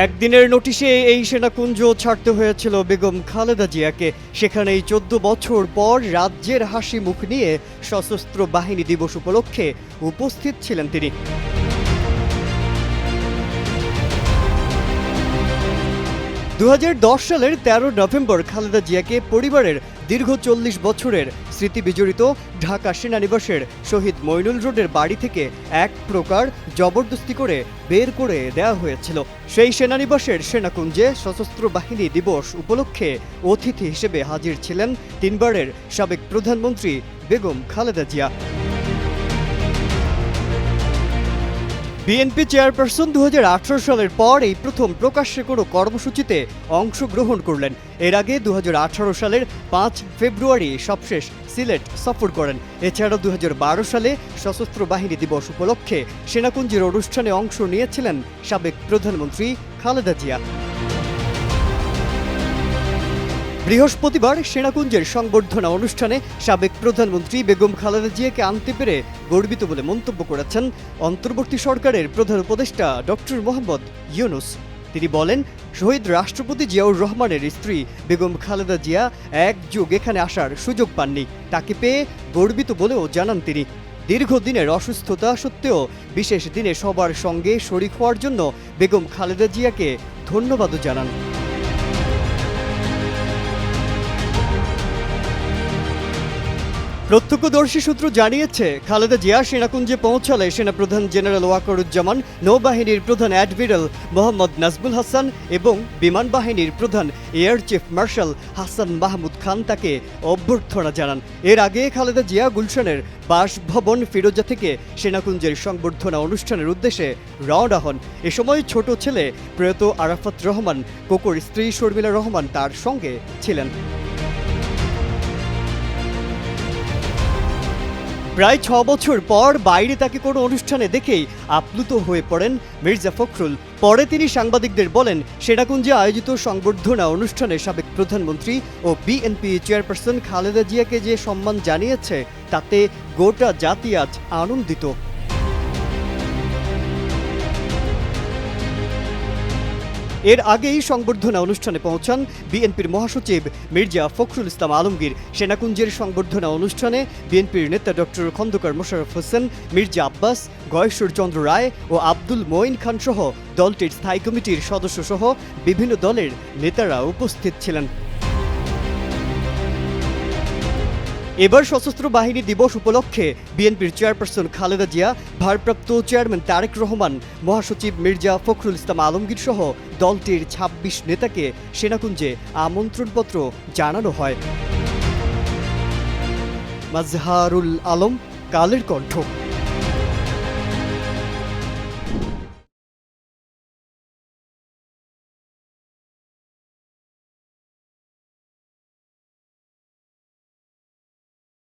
একদিনের নোটিশে এই সেনাকুঞ্জ ছাড়তে হয়েছিল বেগম খালেদা জিয়াকে। সেখানেই 14 বছর পর রাজ্যের হাসি মুখ নিয়ে সশস্ত্র বাহিনী দিবস উপলক্ষে উপস্থিত ছিলেন তিনি। সালের 13 নভেম্বর খালেদা জিয়াকে পরিবারের দীর্ঘ 40 বছরের স্মৃতিবিজড়িত ঢাকা সেনানিবাসের শহীদ মইনুল রোডের বাড়ি থেকে এক প্রকার জবরদস্তি করে বের করে দেওয়া হয়েছিল। সেই সেনানিবাসের সেনাকুঞ্জে সশস্ত্র বাহিনী দিবস উপলক্ষে অতিথি হিসেবে হাজির ছিলেন তিনবারের সাবেক প্রধানমন্ত্রী বেগম খালেদা জিয়া। বিএনপি চেয়ারপারসন 2018 সালের পর এই প্রথম প্রকাশ্যে কোনো কর্মসূচিতে অংশগ্রহণ করলেন। এর আগে 2018 সালের 5 ফেব্রুয়ারি সবশেষ সিলেট সফর করেন। এছাড়াও 2012 সালে সশস্ত্র বাহিনী দিবস উপলক্ষে সেনাকুঞ্জের অনুষ্ঠানে অংশ নিয়েছিলেন সাবেক প্রধানমন্ত্রী খালেদা জিয়া। বৃহস্পতিবার সেনাকুঞ্জের সংবর্ধনা অনুষ্ঠানে সাবেক প্রধানমন্ত্রী বেগম খালেদা জিয়াকে আনতে পেরে গর্বিত বলে মন্তব্য করেছেন অন্তর্বর্তী সরকারের প্রধান উপদেষ্টা ডক্টর মোহাম্মদ ইউনূস। তিনি বলেন, শহীদ রাষ্ট্রপতি জিয়াউর রহমানের স্ত্রী বেগম খালেদা জিয়া এক যুগ এখানে আসার সুযোগ পাননি। তাকে পেয়ে গর্বিত বলেও জানান তিনি। দীর্ঘদিনের অসুস্থতা সত্ত্বেও বিশেষ দিনে সবার সঙ্গে শরিক হওয়ার জন্য বেগম খালেদা জিয়াকে ধন্যবাদও জানান। প্রত্যক্ষদর্শী সূত্র জানিয়েছে, খালেদা জিয়া সেনাকুঞ্জে পৌঁছালে সেনাপ্রধান জেনারেল ওয়াকারুজ্জামান, নৌবাহিনীর প্রধান অ্যাডমিরাল মোহাম্মদ নাজমুল হাসান এবং বিমান বাহিনীর প্রধান air chief marshal Hasan Mahmud Khan তাকে অভ্যর্থনা জানান। এর আগে খালেদা জিয়া গুলশানের বাসভবন ফিরোজা থেকে সেনাকুঞ্জের সংবর্ধনা অনুষ্ঠানের উদ্দেশ্যে রওনা হন। এ সময় ছোট ছেলে প্রয়াত আরাফাত রহমান কোকোর স্ত্রী শর্মিলা রহমান তার সঙ্গে ছিলেন। প্রায় 6 বছর পর বাইরে তাকে কোনো অনুষ্ঠানে দেখেই আপ্লুত হয়ে পড়েন মির্জা ফখরুল। পরে তিনি সাংবাদিকদের বলেন, সেনাকুঞ্জে আয়োজিত সংবর্ধনা অনুষ্ঠানে সাবেক প্রধানমন্ত্রী ও বিএনপি চেয়ারপারসন খালেদা জিয়াকে যে সম্মান জানিয়েছে তাতে গোটা জাতি আজ আনন্দিত। এর আগেই সংবর্ধনা অনুষ্ঠানে পৌঁছান বিএনপির মহাসচিব মির্জা ফখরুল ইসলাম আলমগীর। সেনাকুঞ্জের সংবর্ধনা অনুষ্ঠানে বিএনপির নেতা ডক্টর খন্দকার মোশাররফ হোসেন, মির্জা আব্বাস, গয়েশ্বর চন্দ্র রায় ও আব্দুল মঈন খান সহ দলটির স্থায়ী কমিটির সদস্য সহ বিভিন্ন দলের নেতারা উপস্থিত ছিলেন। এবার সশস্ত্র বাহিনী দিবস উপলক্ষে বিএনপির চেয়ারপারসন খালেদা জিয়া, ভারপ্রাপ্ত চেয়ারম্যান তারেক রহমান, মহাসচিব মির্জা ফখরুল ইসলাম আলমগীর সহ দলটির 26 নেতাকে সেনাকুঞ্জে আমন্ত্রণপত্র জানানো হয়। মাজহারুল আলম, কালের কণ্ঠ।